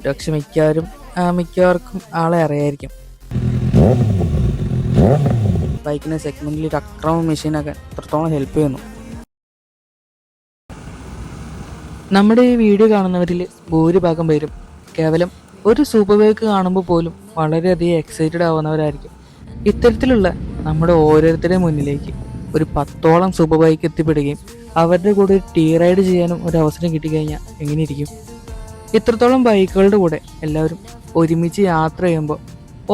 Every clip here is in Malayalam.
പക്ഷെ മിക്കവർക്കും ആളെ അറിയായിരിക്കും. ബൈക്കിനെ സെഗ്മെന്റിൽ ഒരു അക്രമ മെഷീനൊക്കെ എത്രത്തോളം ഹെൽപ്പ് ചെയ്യുന്നു. നമ്മുടെ ഈ വീഡിയോ കാണുന്നവരിൽ ഭൂരിഭാഗം പേരും കേവലം ഒരു സൂപ്പർ ബൈക്ക് കാണുമ്പോൾ പോലും വളരെയധികം എക്സൈറ്റഡ് ആവുന്നവരായിരിക്കും. ഇത്തരത്തിലുള്ള നമ്മുടെ ഓരോരുത്തരുടെ മുന്നിലേക്ക് ഒരു 10ഓളം സൂപ്പർ ബൈക്ക് എത്തിപ്പെടുകയും അവരുടെ കൂടെ ഒരു ടീ റൈഡ് ചെയ്യാനും ഒരു അവസരം കിട്ടിക്കഴിഞ്ഞാൽ എങ്ങനെയിരിക്കും? ഇത്രത്തോളം ബൈക്കുകളുടെ കൂടെ എല്ലാവരും ഒരുമിച്ച് യാത്ര ചെയ്യുമ്പോൾ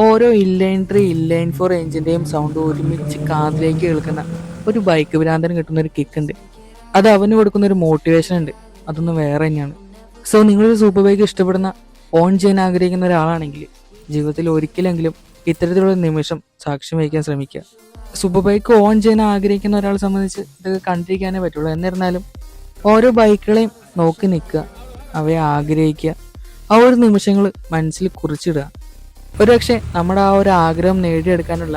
ഓരോ ഇൻലൈൻ 3, ഇൻലൈൻ 4 എഞ്ചിൻ്റെയും സൗണ്ട് ഒരുമിച്ച് കാതിലേക്ക് കേൾക്കുന്ന ഒരു ബൈക്ക് ഭ്രാന്തന് കിട്ടുന്ന ഒരു കിക്ക് ഉണ്ട്. അത് അവന് കൊടുക്കുന്ന ഒരു മോട്ടിവേഷൻ ഉണ്ട്. അതൊന്നും വേറെ തന്നെയാണ്. സോ നിങ്ങളൊരു സൂപ്പർ ബൈക്ക് ഇഷ്ടപ്പെടുന്ന, ഓൺ ചെയ്യാൻ ആഗ്രഹിക്കുന്ന ഒരാളാണെങ്കിൽ ജീവിതത്തിൽ ഒരിക്കലെങ്കിലും ഇത്തരത്തിലുള്ള നിമിഷം സാക്ഷ്യം വഹിക്കാൻ ശ്രമിക്കുക. സൂപ്പർ ബൈക്ക് ഓൺ ചെയ്യാൻ ആഗ്രഹിക്കുന്ന ഒരാളെ സംബന്ധിച്ച് ഇതൊക്കെ കണ്ടിരിക്കാനേ പറ്റുള്ളൂ. എന്നിരുന്നാലും ഓരോ ബൈക്കുകളെയും നോക്കി നിൽക്കുക, അവയെ ആഗ്രഹിക്കുക, ആ ഒരു നിമിഷങ്ങൾ മനസ്സിൽ കുറിച്ചിടുക. ഒരുപക്ഷെ നമ്മുടെ ആ ഒരു ആഗ്രഹം നേടിയെടുക്കാനുള്ള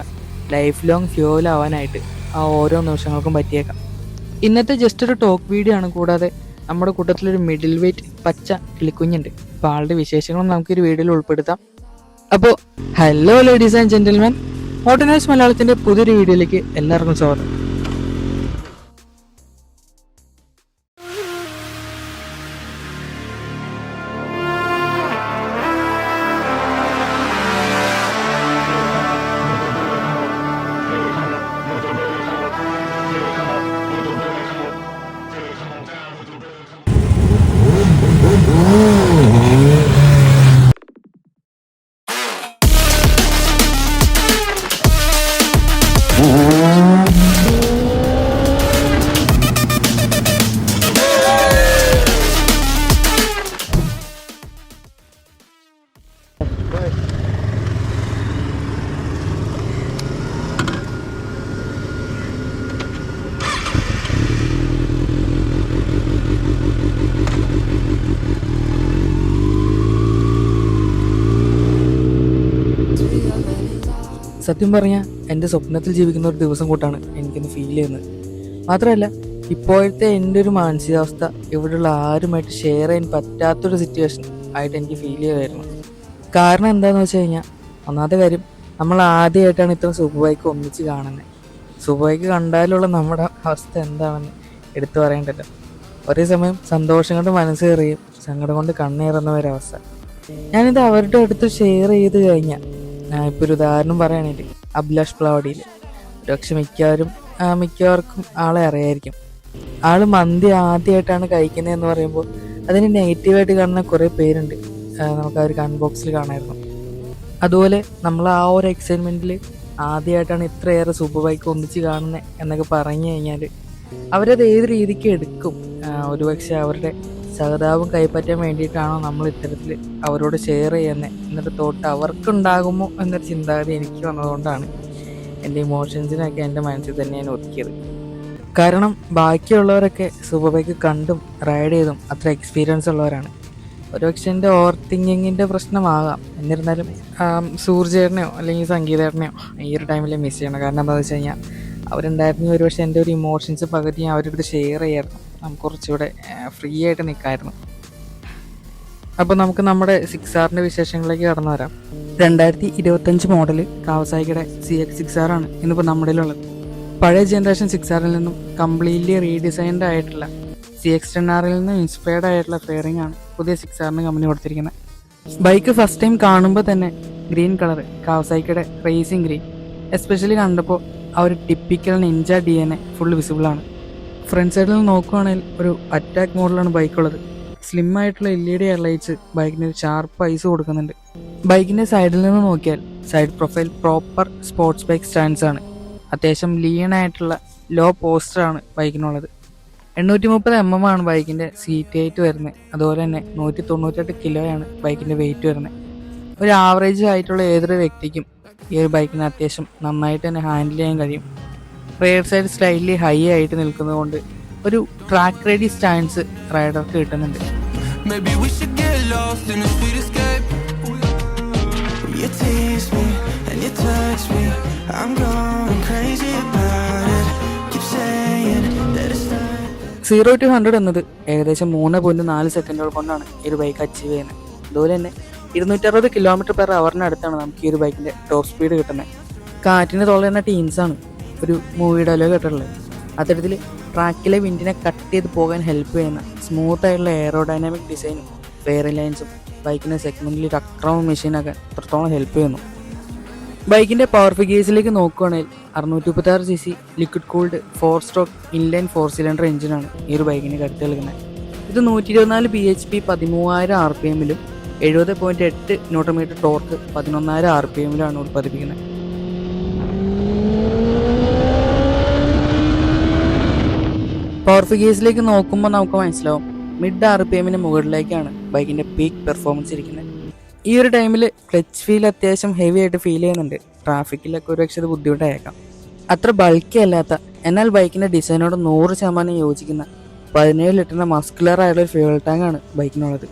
ലൈഫ് ലോങ് ഫ്യൂവൽ ആവാനായിട്ട് ആ ഓരോ നിമിഷങ്ങൾക്കും പറ്റിയേക്കാം. ഇന്നത്തെ ജസ്റ്റ് ഒരു ടോക്ക് വീഡിയോ ആണ്. കൂടാതെ നമ്മുടെ കൂട്ടത്തിലൊരു മിഡിൽ വെയിറ്റ് പച്ച കിളിക്കുഞ്ഞുണ്ട്. അപ്പോൾ ആളുടെ വിശേഷങ്ങളും നമുക്കൊരു വീഡിയോയിൽ ഉൾപ്പെടുത്താം. അപ്പോൾ ഹലോ ലേഡീസ് ആൻഡ് ജെന്റിൽമാൻ, ഓട്ടോനൈസ് മലയാളത്തിൻ്റെ പുതിയൊരു വീഡിയോയിലേക്ക് എല്ലാവർക്കും സ്വാഗതം. സത്യം പറഞ്ഞാൽ എൻ്റെ സ്വപ്നത്തിൽ ജീവിക്കുന്ന ഒരു ദിവസം കൂട്ടാണ് എനിക്കിന്ന് ഫീൽ ചെയ്യുന്നത്. മാത്രമല്ല, ഇപ്പോഴത്തെ എൻ്റെ ഒരു മാനസികാവസ്ഥ ഇവിടെയുള്ള ആരുമായിട്ട് ഷെയർ ചെയ്യാൻ പറ്റാത്തൊരു സിറ്റുവേഷൻ ആയിട്ട് എനിക്ക് ഫീൽ ചെയ്യുമായിരുന്നു. കാരണം എന്താണെന്ന് വെച്ച് കഴിഞ്ഞാൽ, ഒന്നാമത്തെ കാര്യം, നമ്മൾ ആദ്യമായിട്ടാണ് ഇത്ര സൂപ്പർ ബൈക്ക് ഒന്നിച്ച് കാണുന്നത്. സൂപ്പർ ബൈക്ക് കണ്ടാലുള്ള നമ്മുടെ അവസ്ഥ എന്താണെന്ന് എടുത്തു പറയേണ്ടല്ലോ. ഒരേ സമയം സന്തോഷം കൊണ്ട് മനസ്സ് കയറിയും സങ്കടം കൊണ്ട് കണ്ണേറുന്ന ഒരവസ്ഥ. ഞാനിത് അവരുടെ അടുത്ത് ഷെയർ ചെയ്ത് കഴിഞ്ഞാൽ, ഇപ്പോൾ ഒരു ഉദാഹരണം പറയുകയാണെങ്കിൽ അഭിലാഷ് പ്ലാവടിയിൽ പക്ഷെ മിക്കവർക്കും ആളെ അറിയായിരിക്കും. ആള് മന്തി ആദ്യമായിട്ടാണ് കഴിക്കുന്നതെന്ന് പറയുമ്പോൾ അതിന് നെഗറ്റീവായിട്ട് കാണുന്ന കുറേ പേരുണ്ട്. നമുക്ക് ആ ഒരു കമന്റ് ബോക്സിൽ കാണായിരുന്നു. അതുപോലെ നമ്മൾ ആ ഒരു എക്സൈറ്റ്മെൻറ്റിൽ ആദ്യമായിട്ടാണ് ഇത്രയേറെ സൂപ്പർ ബൈക്ക് ഒന്നിച്ച് കാണുന്നത് എന്നൊക്കെ പറഞ്ഞു കഴിഞ്ഞാൽ അവരത് ഏത് രീതിക്ക് എടുക്കും? ഒരുപക്ഷെ അവരുടെ സഹതാപം കൈപ്പറ്റാൻ വേണ്ടിയിട്ടാണോ നമ്മൾ ഇത്തരത്തിൽ അവരോട് ഷെയർ ചെയ്യുന്നത് എന്നൊരു തോട്ട് അവർക്കുണ്ടാകുമോ എന്നൊരു ചിന്താഗതി എനിക്ക് വന്നതുകൊണ്ടാണ് എൻ്റെ ഇമോഷൻസിനൊക്കെ എൻ്റെ മനസ്സിൽ തന്നെ ഞാൻ ഒതുക്കിയത്. കാരണം ബാക്കിയുള്ളവരൊക്കെ സൂപ്പർ ബൈക്ക് കണ്ടും റൈഡ് ചെയ്തും അത്ര എക്സ്പീരിയൻസ് ഉള്ളവരാണ്. ഒരുപക്ഷെ എൻ്റെ ഓവർ തിങ്കിങ്ങിൻ്റെ പ്രശ്നമാകാം. എന്നിരുന്നാലും സൂർജേട്ടനെയോ അല്ലെങ്കിൽ സംഗീതേട്ടനെയോ ഈ ഒരു ടൈമിൽ മിസ് ചെയ്യണം. കാരണം എന്താണെന്ന് വെച്ച് കഴിഞ്ഞാൽ അവരുണ്ടായിരുന്നെങ്കിൽ ഒരുപക്ഷെ എൻ്റെ ഒരു ഇമോഷൻസ് പകുതി അവരുടെ ഷെയർ ചെയ്യായിരുന്നു. നമുക്ക് കുറച്ചുകൂടെ ഫ്രീ ആയിട്ട് നിൽക്കാമായിരുന്നു. അപ്പോൾ നമുക്ക് നമ്മുടെ 6R വിശേഷങ്ങളിലേക്ക് കടന്നു വരാം. 2025 മോഡൽ കാവസാക്കിയുടെ CX-6R ആണ് ഇന്നിപ്പോൾ നമ്മുടെ ഉള്ളത്. പഴയ ജനറേഷൻ 6Rൽ നിന്നും കംപ്ലീറ്റ്ലി റീഡിസൈൻഡ് ആയിട്ടുള്ള CX-10Rൽ നിന്നും ഇൻസ്പയർഡ് ആയിട്ടുള്ള ഫെയറിംഗ് ആണ് പുതിയ 6Rന് കമ്പനി കൊടുത്തിരിക്കുന്നത്. ബൈക്ക് ഫസ്റ്റ് ടൈം കാണുമ്പോൾ തന്നെ ഗ്രീൻ കളർ, കാവസാക്കിയുടെ റേസിംഗ് ഗ്രീൻ എസ്പെഷ്യലി കണ്ടപ്പോൾ ആ ഒരു ടിപ്പിക്കൽ നിഞ്ച DNA ഫുൾ വിസിബിളാണ്. ഫ്രണ്ട് സൈഡിൽ നിന്ന് നോക്കുകയാണെങ്കിൽ ഒരു അറ്റാക്ക് മോഡലാണ് ബൈക്കുള്ളത്. സ്ലിം ആയിട്ടുള്ള LED ഹെഡ്ലൈറ്റ്സ് ബൈക്കിന് ഒരു ഷാർപ്പ് ഐസ് കൊടുക്കുന്നുണ്ട്. ബൈക്കിൻ്റെ സൈഡിൽ നിന്ന് നോക്കിയാൽ side profile proper sports bike stands ആണ്. അത്യാവശ്യം ലീനായിട്ടുള്ള ലോ പോസ്റ്ററാണ് ബൈക്കിനുള്ളത്. 830 mm ആണ് ബൈക്കിൻ്റെ സീറ്റ് ഹൈറ്റ് വരുന്നത്. അതുപോലെ തന്നെ 198 കിലോയാണ് ബൈക്കിൻ്റെ വെയിറ്റ് വരുന്നത്. ഒരു ആവറേജ് ആയിട്ടുള്ള ഏതൊരു വ്യക്തിക്കും ഈ ഒരു ബൈക്കിന് അത്യാവശ്യം നന്നായിട്ട് തന്നെ ഹാൻഡിൽ ചെയ്യാൻ കഴിയും. റെയർ സൈഡ് സ്ലൈറ്റ്ലി ഹൈ ആയിട്ട് നിൽക്കുന്നത് കൊണ്ട് ഒരു ട്രാക്ക് റെഡി സ്റ്റാൻസ് റൈഡർക്ക് കിട്ടുന്നുണ്ട്. സീറോ ടു 100 എന്നത് ഏകദേശം 3.4 സെക്കൻഡുകൾ കൊണ്ടാണ് ഈ ഒരു ബൈക്ക് അച്ചീവ് ചെയ്യുന്നത്. അതുപോലെ തന്നെ 260 km/h അടുത്താണ് നമുക്ക് ഈ ഒരു ബൈക്കിൻ്റെ ടോപ്പ് സ്പീഡ് കിട്ടുന്നത്. കാറ്റിന് തുളയുന്ന ടീൻസാണ് ഒരു മൂവി ഡയലോഗ് കേട്ടിട്ടുള്ളത്. അത്തരത്തിൽ ട്രാക്കിലെ വിൻഡിനെ കട്ട് ചെയ്ത് പോകാൻ ഹെൽപ്പ് ചെയ്യുന്ന സ്മൂത്ത് ആയിട്ടുള്ള എയറോഡൈനാമിക് ഡിസൈനും ഫെയർ ലൈൻസും ബൈക്കിനെ സെഗ്മെൻറ്റിൽ ഒരു അക്രമ മെഷീനാക്കാൻ എത്രത്തോളം ഹെൽപ്പ് ചെയ്യുന്നു. ബൈക്കിൻ്റെ പവർ ഫിഗേഴ്സിലേക്ക് നോക്കുകയാണെങ്കിൽ 636cc liquid cooled 4-stroke inline 4-cylinder എഞ്ചിനാണ് ഈ ഒരു ബൈക്കിന് കരുത്ത് നൽകുന്നത്. ഇത് 124 bhp 13,000 RPM-ലും 70.8 Nm ടോർക്ക് 11,000 RPM-ലാണ് ഉൽപ്പാദിപ്പിക്കുന്നത്. പവർ ഫിഗേഴ്സിലേക്ക് നോക്കുമ്പോൾ നമുക്ക് മനസ്സിലാവും മിഡ് RPM-ന് മുകളിലേക്കാണ് ബൈക്കിൻ്റെ പീക്ക് പെർഫോമൻസ് ഇരിക്കുന്നത്. ഈ ഒരു ടൈമിൽ ക്ലച്ച് ഫീൽ അത്യാവശ്യം ഹെവി ആയിട്ട് ഫീൽ ചെയ്യുന്നുണ്ട്. ട്രാഫിക്കിലൊക്കെ ഒരു പക്ഷേ ബുദ്ധിമുട്ടായേക്കാം. അത്ര ബൾക്കി അല്ലാത്ത എന്നാൽ ബൈക്കിൻ്റെ ഡിസൈനോട് 100% യോജിക്കുന്ന 17 ലിറ്ററിൻ്റെ മസ്കുലർ ആയിട്ടുള്ള ഫ്യൂവൽ ടാങ്കാണ് ബൈക്കിനുള്ളത്.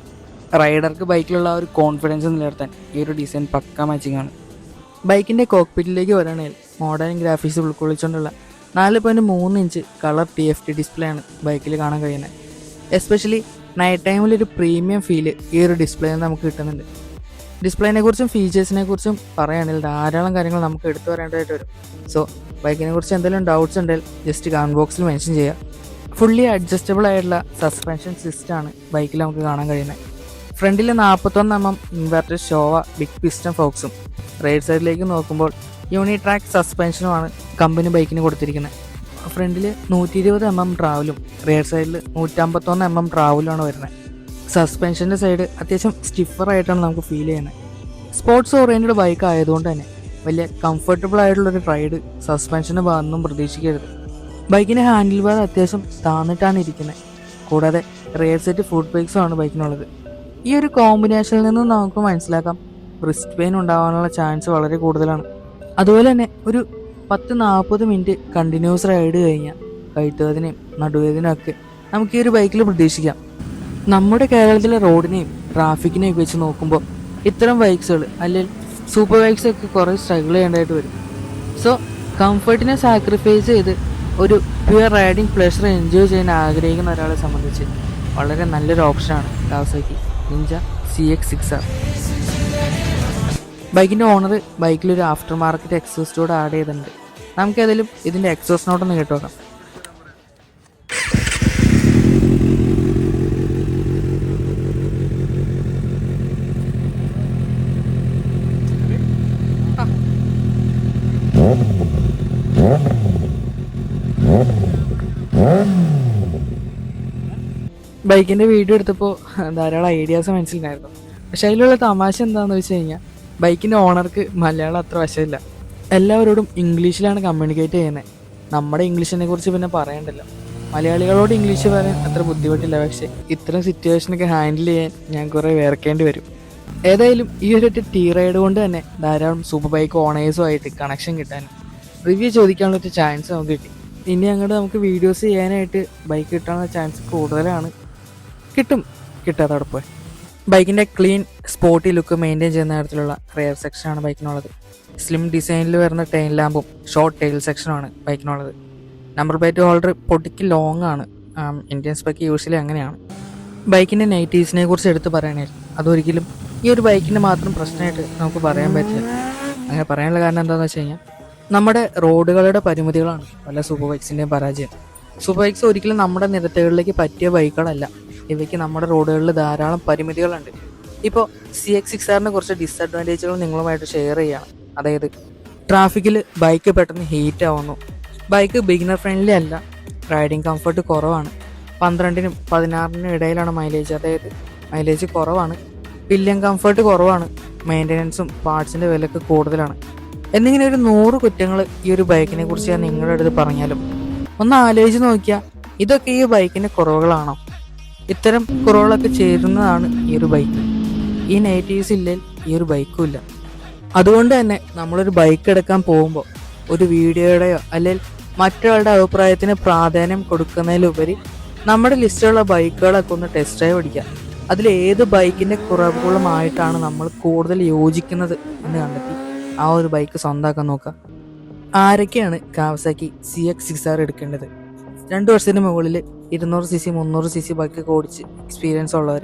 റൈഡർക്ക് ബൈക്കിലുള്ള ഒരു കോൺഫിഡൻസ് നിലനിർത്താൻ ഈ ഒരു ഡിസൈൻ പക്ക മാച്ചിങ് ആണ്. ബൈക്കിൻ്റെ കോക്പിറ്റിലേക്ക് വരികയാണെങ്കിൽ മോഡേൺ ഗ്രാഫിക്സ് ഉൾക്കൊള്ളിച്ചുകൊണ്ടുള്ള 4.3 ഇഞ്ച് കളർ TFT ഡിസ്പ്ലേ ആണ് ബൈക്കിൽ കാണാൻ കഴിയുന്നത്. എസ്പെഷ്യലി നൈറ്റ് ടൈമിലൊരു പ്രീമിയം ഫീല് ഈ ഒരു ഡിസ്പ്ലേയിൽ നമുക്ക് കിട്ടുന്നുണ്ട്. ഡിസ്പ്ലേനെ കുറിച്ചും ഫീച്ചേഴ്സിനെ കുറിച്ചും പറയുകയാണെങ്കിൽ ധാരാളം കാര്യങ്ങൾ നമുക്ക് എടുത്തു പറയേണ്ടതായിട്ട് വരും. സോ ബൈക്കിനെ കുറിച്ച് എന്തെങ്കിലും ഡൗട്ട്സ് ഉണ്ടെങ്കിൽ ജസ്റ്റ് കമൻറ്റ് ബോക്സിൽ മെൻഷൻ ചെയ്യുക. ഫുള്ളി അഡ്ജസ്റ്റബിൾ ആയിട്ടുള്ള സസ്പെൻഷൻ സിസ്റ്റമാണ് ബൈക്കിൽ നമുക്ക് കാണാൻ കഴിയുന്നത്. ഫ്രണ്ടിൽ 41 mm inverter Showa big piston ഫോക്സും റൈറ്റ് സൈഡിലേക്ക് നോക്കുമ്പോൾ യൂണിട്രാക്ക് സസ്പെൻഷനുമാണ് കമ്പനി ബൈക്കിന് കൊടുത്തിരിക്കുന്നത്. ഫ്രണ്ടിൽ 120 mm ട്രാവലും റിയർ സൈഡിൽ 151 mm ട്രാവലുമാണ് വരുന്നത്. സസ്പെൻഷൻ്റെ സൈഡ് അത്യാവശ്യം സ്റ്റിഫറായിട്ടാണ് നമുക്ക് ഫീൽ ചെയ്യുന്നത്. സ്പോർട്സ് ഓറിയൻറ്റഡ് ബൈക്ക് ആയതുകൊണ്ട് തന്നെ വലിയ കംഫർട്ടബിൾ ആയിട്ടുള്ളൊരു റൈഡ് സസ്പെൻഷൻ്റെ ഭാഗത്തൊന്നും പ്രതീക്ഷിക്കരുത്. ബൈക്കിൻ്റെ ഹാൻഡിൽ ബാർ അത്യാവശ്യം താന്നിട്ടാണ് ഇരിക്കുന്നത്. കൂടാതെ റിയർ സെറ്റ് ഫുഡ് ബ്രേക്സും ആണ് ബൈക്കിനുള്ളത്. ഈ ഒരു കോമ്പിനേഷനിൽ നിന്ന് നമുക്ക് മനസ്സിലാക്കാം റിസ്റ്റ് പെയിൻ ഉണ്ടാകാനുള്ള ചാൻസ് വളരെ കൂടുതലാണ്. അതുപോലെ തന്നെ ഒരു 10-40 മിനിറ്റ് കണ്ടിന്യൂസ് റൈഡ് കഴിഞ്ഞാൽ കഴുത്തുവേദനയും നടുവേദനയൊക്കെ നമുക്ക് ഈ ഒരു ബൈക്കിൽ പ്രതീക്ഷിക്കാം. നമ്മുടെ കേരളത്തിലെ റോഡിനെയും ട്രാഫിക്കിനെയും വെച്ച് നോക്കുമ്പോൾ ഇത്തരം ബൈക്സുകൾ അല്ലെങ്കിൽ സൂപ്പർ ബൈക്സൊക്കെ കുറേ സ്ട്രഗിൾ ചെയ്യേണ്ടതായിട്ട് വരും. സോ കംഫർട്ടിനെ സാക്രിഫൈസ് ചെയ്ത് ഒരു പ്യുവർ റൈഡിങ് പ്ലഷർ എൻജോയ് ചെയ്യാൻ ആഗ്രഹിക്കുന്ന ഒരാളെ സംബന്ധിച്ച് വളരെ നല്ലൊരു ഓപ്ഷനാണ് കാവാസാക്കി നിഞ്ച CX-6R. ബൈക്കിൻ്റെ ഓണർ ബൈക്കിലൊരു ആഫ്റ്റർ മാർക്കറ്റ് എക്സോസ്റ്റ് കൂടെ ആഡ് ചെയ്തിട്ടുണ്ട്. നമുക്കേതായാലും ഇതിൻ്റെ എക്സോസ്റ്റ് നോട്ടൊന്ന് കേട്ടു നോക്കാം. ബൈക്കിൻ്റെ വീഡിയോ എടുത്തപ്പോൾ ധാരാളം ഐഡിയാസ് മനസ്സിലുണ്ടായിരുന്നു. പക്ഷെ അതിലുള്ള തമാശ എന്താണെന്ന് വെച്ച് കഴിഞ്ഞാൽ ബൈക്കിൻ്റെ ഓണർക്ക് മലയാളം അത്ര വശമില്ല. എല്ലാവരോടും ഇംഗ്ലീഷിലാണ് കമ്മ്യൂണിക്കേറ്റ് ചെയ്യുന്നത്. നമ്മുടെ ഇംഗ്ലീഷിനെ കുറിച്ച് പിന്നെ പറയണ്ടല്ലോ. മലയാളികളോട് ഇംഗ്ലീഷ് പറയാൻ അത്ര ബുദ്ധിമുട്ടില്ല. പക്ഷേ ഇത്തരം സിറ്റുവേഷനൊക്കെ ഹാൻഡിൽ ചെയ്യാൻ ഞാൻ കുറേ വേർക്കേണ്ടി വരും. ഏതായാലും ഈ ഒരു ടീ റൈഡ് കൊണ്ട് തന്നെ ധാരാളം സൂപ്പർ ബൈക്ക് ഓണേഴ്സുമായിട്ട് കണക്ഷൻ കിട്ടാനും റിവ്യൂ ചോദിക്കാനുള്ളൊരു ചാൻസ് നമുക്ക് കിട്ടി. ഇനി അങ്ങോട്ട് നമുക്ക് വീഡിയോസ് ചെയ്യാനായിട്ട് ബൈക്ക് കിട്ടാനുള്ള ചാൻസ് കൂടുതലാണ്. കിട്ടാത്തടപ്പ് ബൈക്കിൻ്റെ ക്ലീൻ സ്പോർട്ടി ലുക്ക് മെയിൻറ്റെയിൻ ചെയ്യുന്ന തരത്തിലുള്ള റിയർ സെക്ഷനാണ് ബൈക്കിനുള്ളത്. സ്ലിം ഡിസൈനിൽ വരുന്ന ടെയിൽ ലാമ്പും ഷോർട്ട് ടെയിൽ സെക്ഷനുമാണ് ബൈക്കിനുള്ളത്. നമ്പർ പ്ലേറ്റ് ഹോൾഡർ പൊട്ടിക്ക് ലോങ് ആണ്. ഇന്ത്യൻ സ്പെക്ക് യൂഷ്വലി അങ്ങനെയാണ്. ബൈക്കിൻ്റെ നെഗറ്റീവ്സിനെ കുറിച്ച് എടുത്ത് പറയുകയാണെങ്കിൽ അതൊരിക്കലും ഈ ഒരു ബൈക്കിൻ്റെ മാത്രം പ്രശ്നമായിട്ട് നമുക്ക് പറയാൻ പറ്റില്ല. അങ്ങനെ പറയാനുള്ള കാരണം എന്താണെന്ന് വെച്ച് കഴിഞ്ഞാൽ നമ്മുടെ റോഡുകളുടെ പരിമിതികളാണ് പല സൂപ്പർ ബൈക്സിൻ്റെയും പരാജയം. സൂപ്പർ ബൈക്സ് ഒരിക്കലും നമ്മുടെ നിരത്തുകളിലേക്ക് പറ്റിയ ബൈക്കുകളല്ല. ഇവയ്ക്ക് നമ്മുടെ റോഡുകളിൽ ധാരാളം പരിമിതികളുണ്ട്. ഇപ്പോൾ CX-6R കുറച്ച് ഡിസഡ്വാൻറ്റേജുകൾ നിങ്ങളുമായിട്ട് ഷെയർ ചെയ്യുകയാണ്. അതായത് ട്രാഫിക്കിൽ ബൈക്ക് പെട്ടെന്ന് ഹീറ്റ് ആവുന്നു. ബൈക്ക് ബിഗിനർ ഫ്രണ്ട്ലി അല്ല. റൈഡിങ് കംഫർട്ട് കുറവാണ്. 12-നും 16-നും ഇടയിലാണ് മൈലേജ്. അതായത് മൈലേജ് കുറവാണ്. പില്യൻ കംഫർട്ട് കുറവാണ്. മെയിൻ്റനൻസും പാർട്സിൻ്റെ വിലയൊക്കെ കൂടുതലാണ്. എന്നിങ്ങനെ ഒരു 100 കുറ്റങ്ങൾ ഈ ഒരു ബൈക്കിനെ കുറിച്ച് ഞാൻ നിങ്ങളുടെ അടുത്ത് പറഞ്ഞാലും ഒന്ന് ആലോചിച്ച് നോക്കിയാൽ ഇതൊക്കെ ഈ ബൈക്കിൻ്റെ കുറവുകളാണോ? ഇത്തരം കുറവുകളൊക്കെ ചേരുന്നതാണ് ഈ ഒരു ബൈക്ക്. ഈ നെഗറ്റീവ്സ് ഇല്ലെങ്കിൽ ഈ ഒരു ബൈക്കും ഇല്ല. അതുകൊണ്ട് തന്നെ നമ്മളൊരു ബൈക്ക് എടുക്കാൻ പോകുമ്പോൾ ഒരു വീഡിയോയുടെയോ അല്ലെങ്കിൽ മറ്റൊരാളുടെ അഭിപ്രായത്തിന് പ്രാധാന്യം കൊടുക്കുന്നതിലുപരി നമ്മുടെ ലിസ്റ്റിലുള്ള ബൈക്കുകളൊക്കെ ഒന്ന് ടെസ്റ്റ് ഡ്രൈവ് അടിക്കുക. അതിലേത് ബൈക്കിൻ്റെ കുറവുകളുമായിട്ടാണ് നമ്മൾ കൂടുതൽ യോജിക്കുന്നത് എന്ന് കണ്ടെത്തി ആ ഒരു ബൈക്ക് സ്വന്തമാക്കാൻ നോക്കുക. ആരൊക്കെയാണ് കാവാസാക്കി CX-6R എടുക്കേണ്ടത്? 2 വർഷത്തിന് മുകളിൽ 200cc 300cc ബൈക്കൊക്കെ ഓടിച്ച് എക്സ്പീരിയൻസ് ഉള്ളവർ,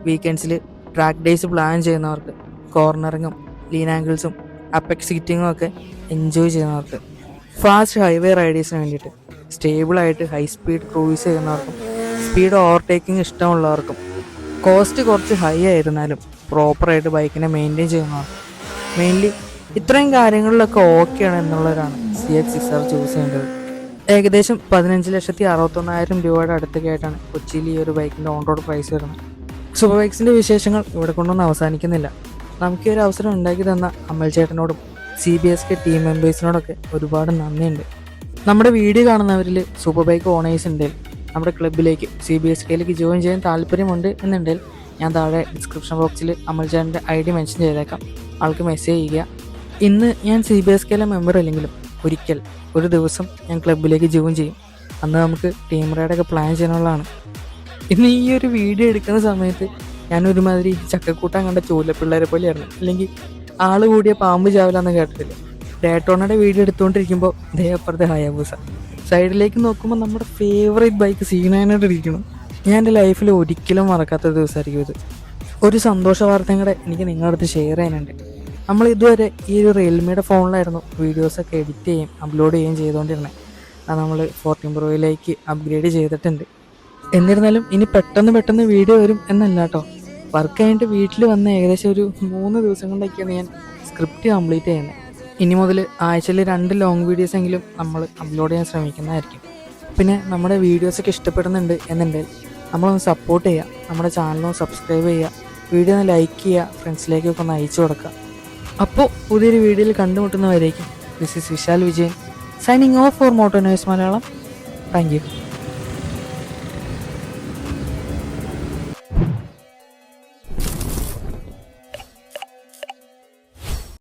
വീക്കെൻഡ്സിൽ ട്രാക്ക് ഡേയ്സ് പ്ലാൻ ചെയ്യുന്നവർക്ക്, കോർണറിങ്ങും ലീൻ ആംഗിൾസും അപ്പെക്സ് സീറ്റിങ്ങും ഒക്കെ എൻജോയ് ചെയ്യുന്നവർക്ക്, ഫാസ്റ്റ് ഹൈവേ റൈഡേഴ്സിന് വേണ്ടിയിട്ട്, സ്റ്റേബിളായിട്ട് ഹൈ സ്പീഡ് ക്രൂയിസ് ചെയ്യുന്നവർക്കും, സ്പീഡ് ഓവർടേക്കിംഗ് ഇഷ്ടമുള്ളവർക്കും, കോസ്റ്റ് കുറച്ച് ഹൈ ആയിരുന്നാലും പ്രോപ്പറായിട്ട് ബൈക്കിനെ മെയിൻറ്റെയിൻ ചെയ്യുന്നവർക്കും, മെയിൻലി ഇത്രയും കാര്യങ്ങളിലൊക്കെ ഓക്കെയാണ് എന്നുള്ളവരാണ് CX-6R ചൂസ് ചെയ്യേണ്ടത്. ഏകദേശം 15,61,000 രൂപയുടെ അടുത്തൊക്കെ ആയിട്ടാണ് കൊച്ചിയിൽ ഈ ഒരു ബൈക്കിൻ്റെ ഓൺ റോഡ് പ്രൈസ് വരുന്നത്. സൂപ്പർ ബൈക്സിൻ്റെ വിശേഷങ്ങൾ ഇവിടെ കൊണ്ടൊന്നും അവസാനിക്കുന്നില്ല. നമുക്ക് ഈ ഒരു അവസരം ഉണ്ടാക്കി തന്ന അമൽ ചേട്ടനോടും CBSK ടീം മെമ്പേഴ്സിനോടൊക്കെ ഒരുപാട് നന്ദിയുണ്ട്. നമ്മുടെ വീഡിയോ കാണുന്നവരിൽ സൂപ്പർ ബൈക്ക് ഓണേഴ്സ് ഉണ്ടെങ്കിൽ നമ്മുടെ ക്ലബിലേക്ക് CBSKയിലേക്ക് ജോയിൻ ചെയ്യാൻ താല്പര്യമുണ്ട് എന്നുണ്ടെങ്കിൽ ഞാൻ താഴെ ഡിസ്ക്രിപ്ഷൻ ബോക്സിൽ അമൽ ചേട്ടൻ്റെ ID മെൻഷൻ ചെയ്തേക്കാം. ആൾക്ക് മെസ്സേജ് ചെയ്യുക. ഇന്ന് ഞാൻ CBSKയിലെ മെമ്പർ അല്ലെങ്കിലും ഒരിക്കൽ ഒരു ദിവസം ഞാൻ ക്ലബിലേക്ക് ജോയിൻ ചെയ്യും. അന്ന് നമുക്ക് ടീം റൈഡൊക്കെ പ്ലാൻ ചെയ്യാനുള്ളതാണ്. ഇന്ന് ഈ ഒരു വീഡിയോ എടുക്കുന്ന സമയത്ത് ഞാനൊരുമാതിരി ചക്കക്കൂട്ടാൻ കണ്ട ചൂലപ്പിള്ളേരെ പോലെയായിരുന്നു. അല്ലെങ്കിൽ ആൾ കൂടിയ പാമ്പ് ചാവില്ലാന്ന് കേട്ടിട്ടില്ല. ഡേറ്റോണയുടെ വീഡിയോ എടുത്തുകൊണ്ടിരിക്കുമ്പോൾ അപ്പുറത്തെ ഹയാബൂസ, സൈഡിലേക്ക് നോക്കുമ്പോൾ നമ്മുടെ ഫേവറേറ്റ് ബൈക്ക് C9 ഇരിക്കണം. ഞാൻ എൻ്റെ ലൈഫിൽ ഒരിക്കലും മറക്കാത്ത ദിവസമായിരിക്കും ഇത്. ഒരു സന്തോഷ വാർത്തയും കൂടെ എനിക്ക് നിങ്ങളുടെ അടുത്ത് ഷെയർ ചെയ്യാനുണ്ട്. നമ്മൾ ഇതുവരെ ഈ ഒരു റിയൽമിയുടെ ഫോണിലായിരുന്നു വീഡിയോസൊക്കെ എഡിറ്റ് ചെയ്യുകയും അപ്ലോഡ് ചെയ്യുകയും ചെയ്തുകൊണ്ടിരുന്നത്. അത് നമ്മൾ 14 Proയിലേക്ക് അപ്ഗ്രേഡ് ചെയ്തിട്ടുണ്ട്. എന്നിരുന്നാലും ഇനി പെട്ടെന്ന് വീഡിയോ വരും എന്നല്ല കേട്ടോ. വർക്ക് കഴിഞ്ഞിട്ട് വീട്ടിൽ വന്ന് ഏകദേശം ഒരു 3 ദിവസം കൊണ്ടൊക്കെയാണ് ഞാൻ സ്ക്രിപ്റ്റ് കംപ്ലീറ്റ് ചെയ്യുന്നത്. ഇനി മുതൽ ആഴ്ചയിൽ 2 ലോങ് വീഡിയോസ് എങ്കിലും നമ്മൾ അപ്ലോഡ് ചെയ്യാൻ ശ്രമിക്കുന്നതായിരിക്കും. പിന്നെ നമ്മുടെ വീഡിയോസൊക്കെ ഇഷ്ടപ്പെടുന്നുണ്ട് എന്നുണ്ടെങ്കിൽ നമ്മളൊന്ന് സപ്പോർട്ട് ചെയ്യുക, നമ്മുടെ ചാനലൊന്ന് സബ്സ്ക്രൈബ് ചെയ്യുക, വീഡിയോ ഒന്ന് ലൈക്ക് ചെയ്യുക, ഫ്രണ്ട്സിലേക്കൊക്കെ ഒന്ന് അയച്ചു കൊടുക്കുക. അപ്പോൾ പുതിയൊരു വീഡിയോയിൽ കണ്ടുമുട്ടുന്നവരേക്കും this is Vishal Vijayan signing off for Moto News Malayalam. Thank U.